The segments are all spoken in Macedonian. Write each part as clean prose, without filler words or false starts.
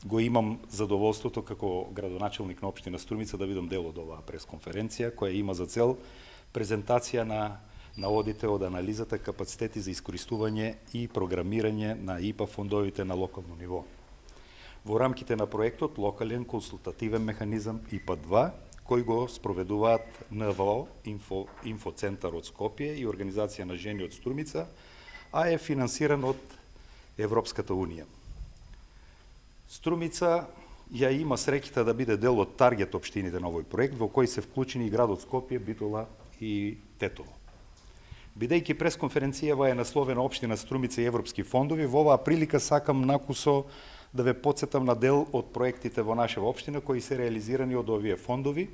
го имам задоволството како градоначелник на општина Струмица да бидам дел од оваа пресконференција која има за цел презентација на наводите од анализата капацитети за искористување и програмирање на ИПА фондовите на локално ниво. Во рамките на проектот Локален консултативен механизам ИПА-2, кој го спроведуваат НВО, Инфоцентар од Скопје и Организација на жени од Струмица, а е финансиран од Европската Унија. Струмица ја има среќата да биде дел од таргет општините на овој проект, во кој се вклучени и градот Скопје, Битола и Тетово. Бидејќи пресконференцијава е насловена Општина Струмица и европски фондови, во оваа прилика сакам накусо да ве потсетам на дел од проектите во нашава општина кои се реализирани од овие фондови,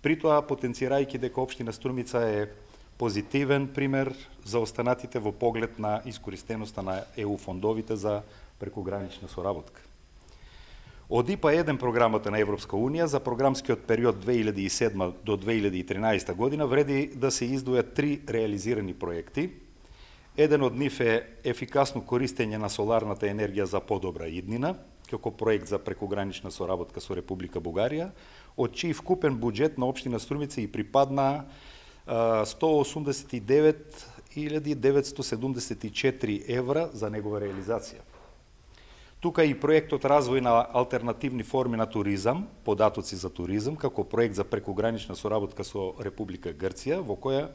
при тоа потенцирајќи дека Општина Струмица е позитивен пример за останатите во поглед на искористеноста на ЕУ фондовите за прекогранична соработка. Од ИПА-1 програмата на Европска Унија за програмскиот период 2007 до 2013 година вреди да се издвојат 3 реализирани проекти. Еден од нив е ефикасно користење на соларната енергија за подобра иднина, како проект за прекогранична соработка со Република Бугарија, од чиј вкупен буџет на општина Струмица и припадна 189.974 евра за негова реализација. Тука и проектот развој на алтернативни форми на туризам, податоци за туризам, како проект за прекогранична соработка со Република Грција, во која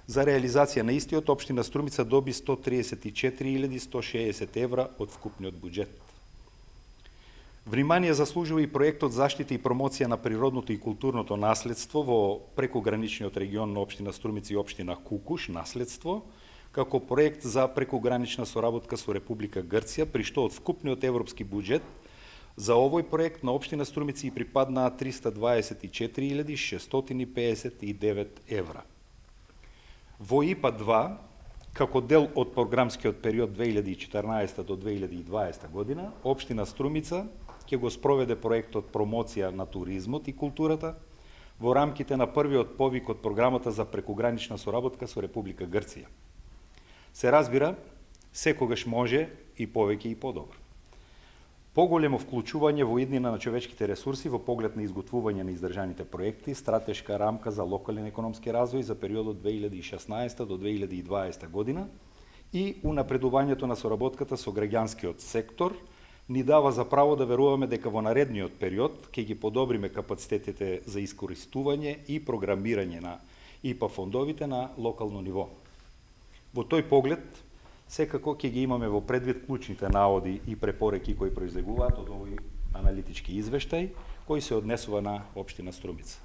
за реализација на истиот општина Струмица доби 134.160 евра од вкупниот буџет. Внимание заслужува и проектот Заштита и промоција на природното и културното наследство во прекограничниот регион на општина Струмица и општина Кукуш, наследство, како проект за прекогранична соработка со Република Грција, при што од вкупниот европски буџет за овој проект на општина Струмица и припаднаа 324.659 евра. Во ИПА-2, како дел од програмскиот период 2014 до 2020 година, општина Струмица ќе го спроведе проектот Промоција на туризмот и културата во рамките на првиот повик од програмата за прекогранична соработка со Република Грција. Се разбира, секогаш може и повеќе и подобро. Поголемо вклучување во иднина на човечките ресурси во поглед на изготвување на издржаните проекти, стратешка рамка за локален економски развој за периодот 2016 до 2020 година и унапредувањето на соработката со граѓанскиот сектор ни дава за право да веруваме дека во наредниот период ќе ги подобриме капацитетите за искористување и програмирање на ИПА фондовите на локално ниво. Во тој поглед, секако ќе ги имаме во предвид клучните наводи и препореки кои произлегуваат од овој аналитички извештај, кој се однесува на општина Струмица.